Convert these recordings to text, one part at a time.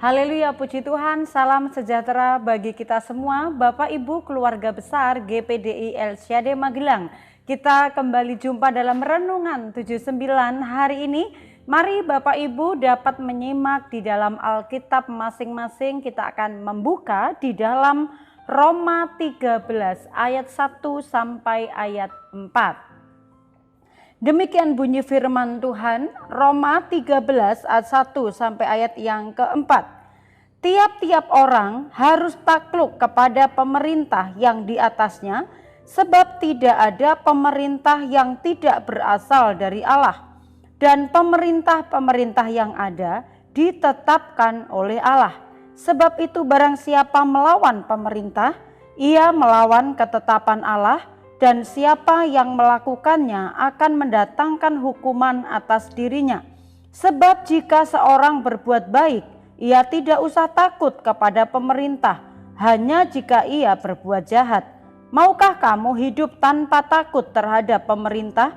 Haleluya, puji Tuhan, salam sejahtera bagi kita semua, Bapak Ibu keluarga besar GPDI El Shaddai Magelang. Kita kembali jumpa dalam Renungan 79 hari ini. Mari Bapak Ibu dapat menyimak di dalam Alkitab masing-masing. Kita akan membuka di dalam Roma 13 ayat 1 sampai ayat 4. Demikian bunyi firman Tuhan, Roma 13 ayat 1 sampai ayat yang keempat. Tiap-tiap orang harus takluk kepada pemerintah yang di atasnya, sebab tidak ada pemerintah yang tidak berasal dari Allah. Dan pemerintah-pemerintah yang ada ditetapkan oleh Allah. Sebab itu barang siapa melawan pemerintah, ia melawan ketetapan Allah, dan siapa yang melakukannya akan mendatangkan hukuman atas dirinya. Sebab jika seorang berbuat baik, ia tidak usah takut kepada pemerintah, hanya jika ia berbuat jahat. Maukah kamu hidup tanpa takut terhadap pemerintah?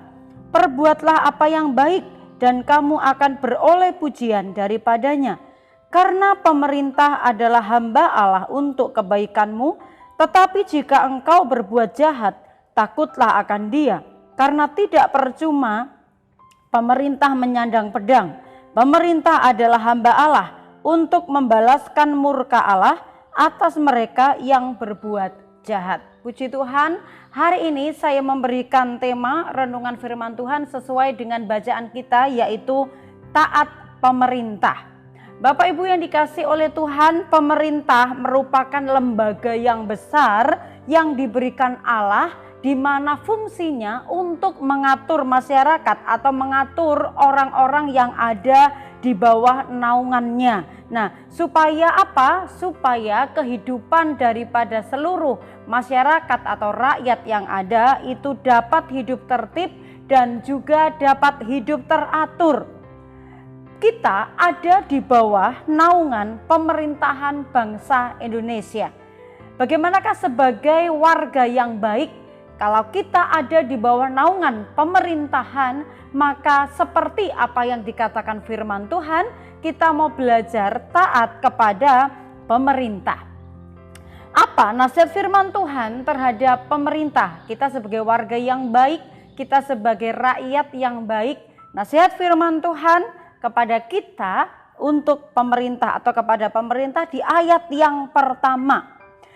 Perbuatlah apa yang baik, dan kamu akan beroleh pujian daripadanya. Karena pemerintah adalah hamba Allah untuk kebaikanmu, tetapi jika engkau berbuat jahat, takutlah akan dia, karena tidak percuma pemerintah menyandang pedang. Pemerintah adalah hamba Allah untuk membalaskan murka Allah atas mereka yang berbuat jahat. Puji Tuhan, hari ini saya memberikan tema renungan firman Tuhan sesuai dengan bacaan kita, yaitu taat pemerintah. Bapak Ibu yang dikasih oleh Tuhan, pemerintah merupakan lembaga yang besar yang diberikan Allah, di mana fungsinya untuk mengatur masyarakat atau mengatur orang-orang yang ada di bawah naungannya. Nah, supaya apa? Supaya kehidupan daripada seluruh masyarakat atau rakyat yang ada itu dapat hidup tertib dan juga dapat hidup teratur. Kita ada di bawah naungan pemerintahan bangsa Indonesia. Bagaimanakah sebagai warga yang baik? Kalau kita ada di bawah naungan pemerintahan, maka seperti apa yang dikatakan firman Tuhan, kita mau belajar taat kepada pemerintah. Apa nasihat firman Tuhan terhadap pemerintah? Kita sebagai warga yang baik, kita sebagai rakyat yang baik, nasihat firman Tuhan kepada kita untuk pemerintah atau kepada pemerintah di ayat yang pertama.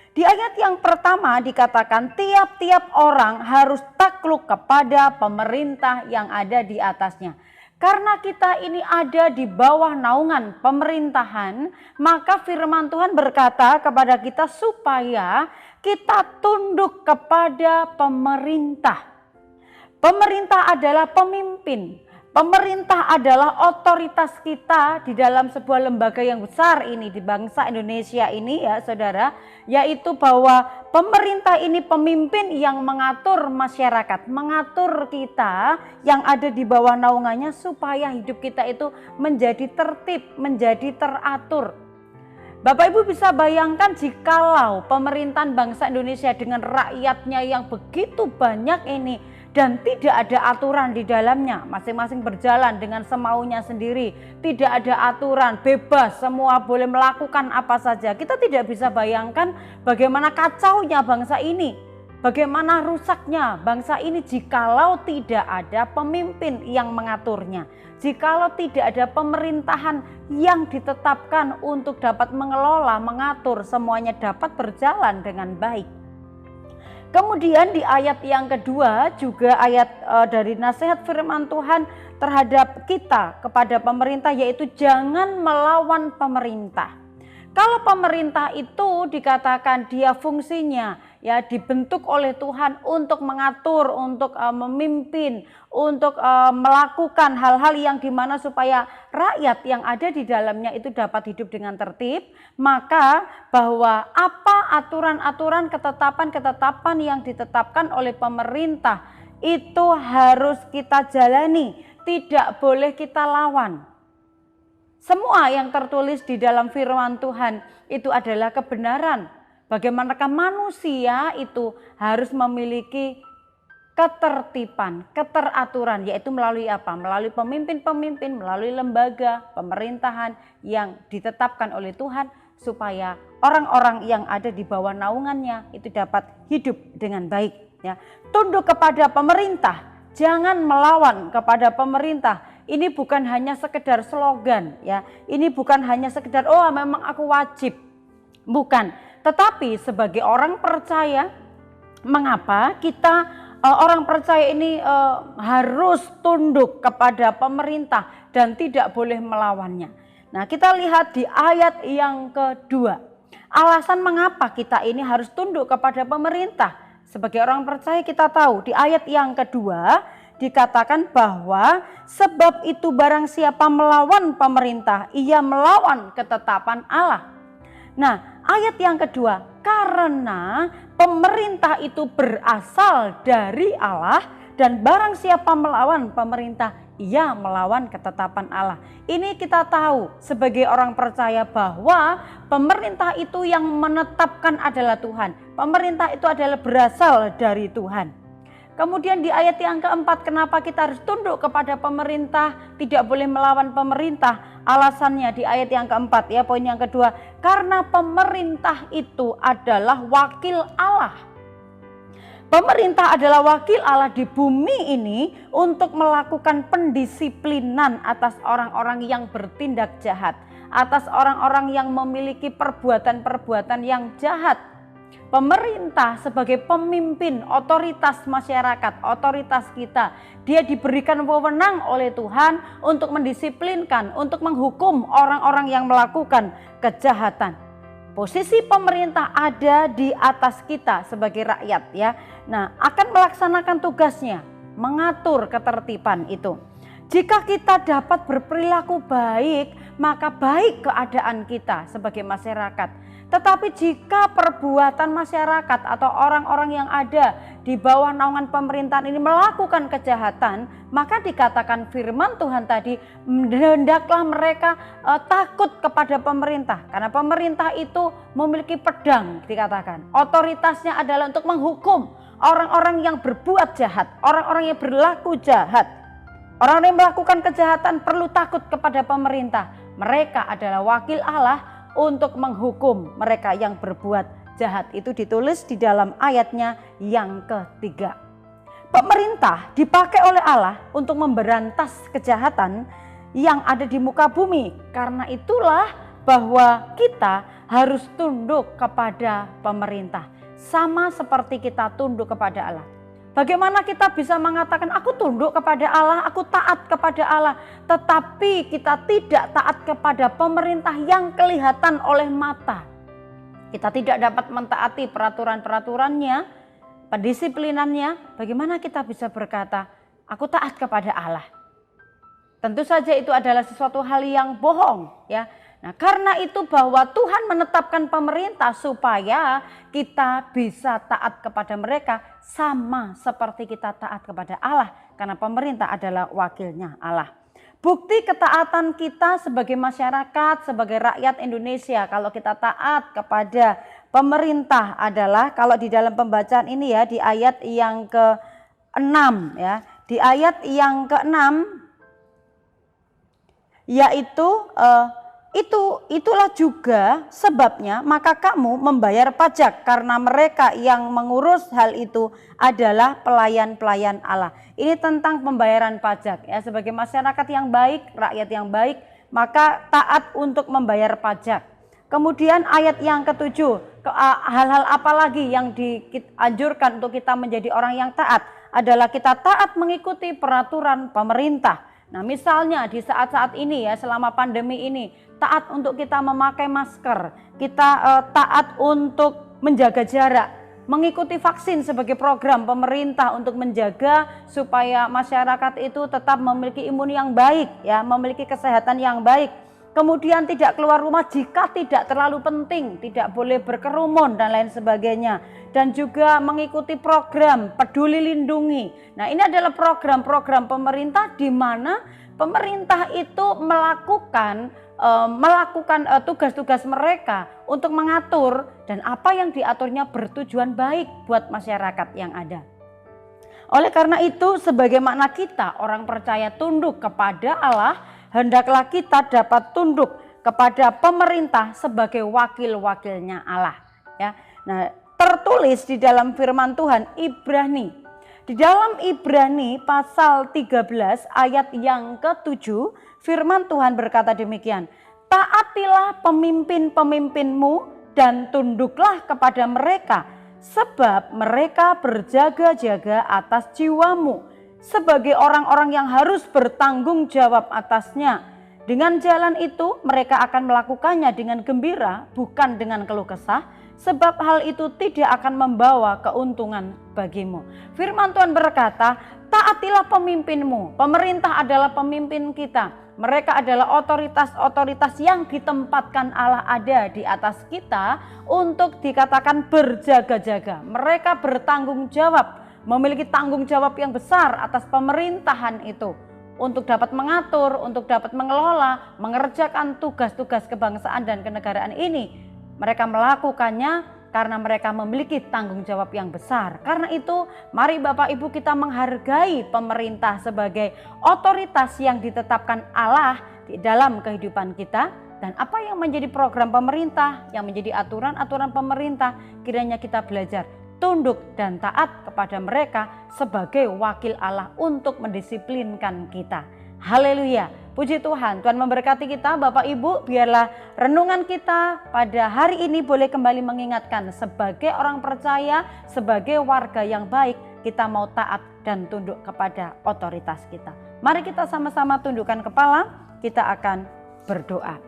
Di ayat yang pertama dikatakan tiap-tiap orang harus takluk kepada pemerintah yang ada di atasnya. Karena kita ini ada di bawah naungan pemerintahan, maka firman Tuhan berkata kepada kita supaya kita tunduk kepada pemerintah. Pemerintah adalah pemimpin. Pemerintah adalah otoritas kita di dalam sebuah lembaga yang besar ini di bangsa Indonesia ini ya saudara, yaitu bahwa pemerintah ini pemimpin yang mengatur masyarakat, mengatur kita yang ada di bawah naungannya supaya hidup kita itu menjadi tertib, menjadi teratur. Bapak Ibu bisa bayangkan jikalau pemerintahan bangsa Indonesia dengan rakyatnya yang begitu banyak ini dan tidak ada aturan di dalamnya, masing-masing berjalan dengan semaunya sendiri, tidak ada aturan, bebas, semua boleh melakukan apa saja. Kita tidak bisa bayangkan bagaimana kacaunya bangsa ini, bagaimana rusaknya bangsa ini jikalau tidak ada pemimpin yang mengaturnya, jikalau tidak ada pemerintahan yang ditetapkan untuk dapat mengelola, mengatur, semuanya dapat berjalan dengan baik. Kemudian di ayat yang kedua juga ayat dari nasihat firman Tuhan terhadap kita kepada pemerintah, yaitu jangan melawan pemerintah. Kalau pemerintah itu dikatakan dia fungsinya ya dibentuk oleh Tuhan untuk mengatur, untuk memimpin, untuk melakukan hal-hal yang dimana supaya rakyat yang ada di dalamnya itu dapat hidup dengan tertib, maka bahwa apa aturan-aturan, ketetapan-ketetapan yang ditetapkan oleh pemerintah itu harus kita jalani, tidak boleh kita lawan. Semua yang tertulis di dalam firman Tuhan itu adalah kebenaran. Bagaimanakah manusia itu harus memiliki ketertiban, keteraturan, yaitu melalui apa? Melalui pemimpin-pemimpin, melalui lembaga pemerintahan yang ditetapkan oleh Tuhan supaya orang-orang yang ada di bawah naungannya itu dapat hidup dengan baik, ya. Tunduk kepada pemerintah, jangan melawan kepada pemerintah. Ini bukan hanya sekedar slogan, ya. Ini bukan hanya sekedar oh memang aku wajib. Bukan, tetapi sebagai orang percaya, mengapa kita orang percaya ini harus tunduk kepada pemerintah dan tidak boleh melawannya. Nah, kita lihat di ayat yang kedua. Alasan mengapa kita ini harus tunduk kepada pemerintah. Sebagai orang percaya kita tahu di ayat yang kedua dikatakan bahwa sebab itu barang siapa melawan pemerintah, ia melawan ketetapan Allah. Nah, ayat yang kedua, karena pemerintah itu berasal dari Allah dan barang siapa melawan pemerintah, ia melawan ketetapan Allah. Ini kita tahu sebagai orang percaya bahwa pemerintah itu yang menetapkan adalah Tuhan. Pemerintah itu adalah berasal dari Tuhan. Kemudian di ayat yang keempat, kenapa kita harus tunduk kepada pemerintah, tidak boleh melawan pemerintah? Alasannya di ayat yang keempat, ya, poin yang kedua, karena pemerintah itu adalah wakil Allah. Pemerintah adalah wakil Allah di bumi ini untuk melakukan pendisiplinan atas orang-orang yang bertindak jahat, atas orang-orang yang memiliki perbuatan-perbuatan yang jahat. Pemerintah sebagai pemimpin, otoritas masyarakat, otoritas kita, dia diberikan wewenang oleh Tuhan untuk mendisiplinkan, untuk menghukum orang-orang yang melakukan kejahatan. Posisi pemerintah ada di atas kita sebagai rakyat, ya. Nah, akan melaksanakan tugasnya, mengatur ketertiban itu. Jika kita dapat berperilaku baik, maka baik keadaan kita sebagai masyarakat. Tetapi jika perbuatan masyarakat atau orang-orang yang ada di bawah naungan pemerintahan ini melakukan kejahatan, maka dikatakan firman Tuhan tadi, hendaklah mereka takut kepada pemerintah. Karena pemerintah itu memiliki pedang, dikatakan. Otoritasnya adalah untuk menghukum orang-orang yang berbuat jahat, orang-orang yang berlaku jahat. Orang yang melakukan kejahatan perlu takut kepada pemerintah. Mereka adalah wakil Allah untuk menghukum mereka yang berbuat jahat. Itu ditulis di dalam ayatnya yang ketiga. Pemerintah dipakai oleh Allah untuk memberantas kejahatan yang ada di muka bumi. Karena itulah bahwa kita harus tunduk kepada pemerintah, sama seperti kita tunduk kepada Allah. Bagaimana kita bisa mengatakan aku tunduk kepada Allah, aku taat kepada Allah, tetapi kita tidak taat kepada pemerintah yang kelihatan oleh mata. Kita tidak dapat mentaati peraturan-peraturannya, pendisiplinannya. Bagaimana kita bisa berkata aku taat kepada Allah? Tentu saja itu adalah sesuatu hal yang bohong, ya. Nah, karena itu bahwa Tuhan menetapkan pemerintah supaya kita bisa taat kepada mereka sama seperti kita taat kepada Allah, karena pemerintah adalah wakilnya Allah. Bukti ketaatan kita sebagai masyarakat, sebagai rakyat Indonesia kalau kita taat kepada pemerintah adalah kalau di dalam pembacaan ini, ya, di ayat yang ke-6, ya. Di ayat yang ke-6 yaitu itulah juga sebabnya maka kamu membayar pajak, karena mereka yang mengurus hal itu adalah pelayan-pelayan Allah. Ini tentang pembayaran pajak, ya. Sebagai masyarakat yang baik, rakyat yang baik, maka taat untuk membayar pajak. Kemudian ayat yang ke-7, hal-hal apa lagi yang dianjurkan untuk kita menjadi orang yang taat adalah kita taat mengikuti peraturan pemerintah. Nah, misalnya di saat-saat ini, ya, selama pandemi ini, taat untuk kita memakai masker, kita taat untuk menjaga jarak, mengikuti vaksin sebagai program pemerintah untuk menjaga supaya masyarakat itu tetap memiliki imun yang baik, ya, memiliki kesehatan yang baik. Kemudian tidak keluar rumah jika tidak terlalu penting, tidak boleh berkerumun dan lain sebagainya. Dan juga mengikuti program Peduli Lindungi. Nah, ini adalah program-program pemerintah di mana pemerintah itu melakukan tugas-tugas mereka untuk mengatur, dan apa yang diaturnya bertujuan baik buat masyarakat yang ada. Oleh karena itu, sebagaimana kita orang percaya tunduk kepada Allah, hendaklah kita dapat tunduk kepada pemerintah sebagai wakil-wakilnya Allah. Ya, nah tertulis di dalam firman Tuhan Ibrani. Di dalam Ibrani pasal 13 ayat yang ke-7, firman Tuhan berkata demikian. Taatilah pemimpin-pemimpinmu dan tunduklah kepada mereka, sebab mereka berjaga-jaga atas jiwamu sebagai orang-orang yang harus bertanggung jawab atasnya. Dengan jalan itu mereka akan melakukannya dengan gembira, bukan dengan keluh kesah, sebab hal itu tidak akan membawa keuntungan bagimu. Firman Tuhan berkata, taatilah pemimpinmu. Pemerintah adalah pemimpin kita. Mereka adalah otoritas-otoritas yang ditempatkan Allah ada di atas kita untuk dikatakan berjaga-jaga. Mereka bertanggung jawab, memiliki tanggung jawab yang besar atas pemerintahan itu. Untuk dapat mengatur, untuk dapat mengelola, mengerjakan tugas-tugas kebangsaan dan kenegaraan ini. Mereka melakukannya karena mereka memiliki tanggung jawab yang besar. Karena itu, mari Bapak Ibu kita menghargai pemerintah sebagai otoritas yang ditetapkan Allah di dalam kehidupan kita. Dan apa yang menjadi program pemerintah, yang menjadi aturan-aturan pemerintah, kiranya kita belajar tunduk dan taat kepada mereka sebagai wakil Allah untuk mendisiplinkan kita. Haleluya, puji Tuhan. Tuhan memberkati kita Bapak Ibu. Biarlah renungan kita pada hari ini boleh kembali mengingatkan sebagai orang percaya, sebagai warga yang baik, kita mau taat dan tunduk kepada otoritas kita. Mari kita sama-sama tundukkan kepala, kita akan berdoa.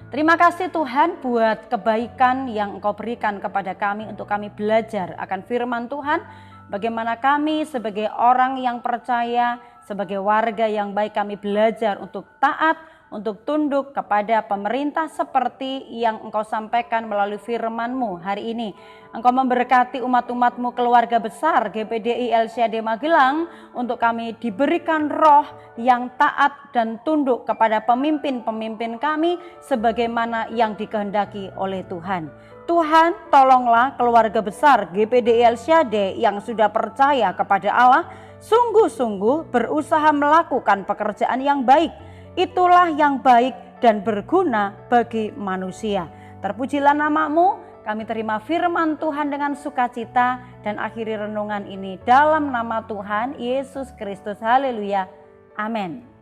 Terima kasih Tuhan buat kebaikan yang Engkau berikan kepada kami untuk kami belajar akan firman Tuhan. Bagaimana kami sebagai orang yang percaya, sebagai warga yang baik kami belajar untuk taat, untuk tunduk kepada pemerintah seperti yang Engkau sampaikan melalui firman-Mu hari ini. Engkau memberkati umat-umat-Mu keluarga besar GPDI LCAD Magelang untuk kami diberikan roh yang taat dan tunduk kepada pemimpin-pemimpin kami sebagaimana yang dikehendaki oleh Tuhan. Tuhan, tolonglah keluarga besar GPDI LCAD yang sudah percaya kepada Allah, sungguh-sungguh berusaha melakukan pekerjaan yang baik. Itulah yang baik dan berguna bagi manusia. Terpujilah nama-Mu, kami terima firman Tuhan dengan sukacita dan akhiri renungan ini dalam nama Tuhan Yesus Kristus. Haleluya. Amin.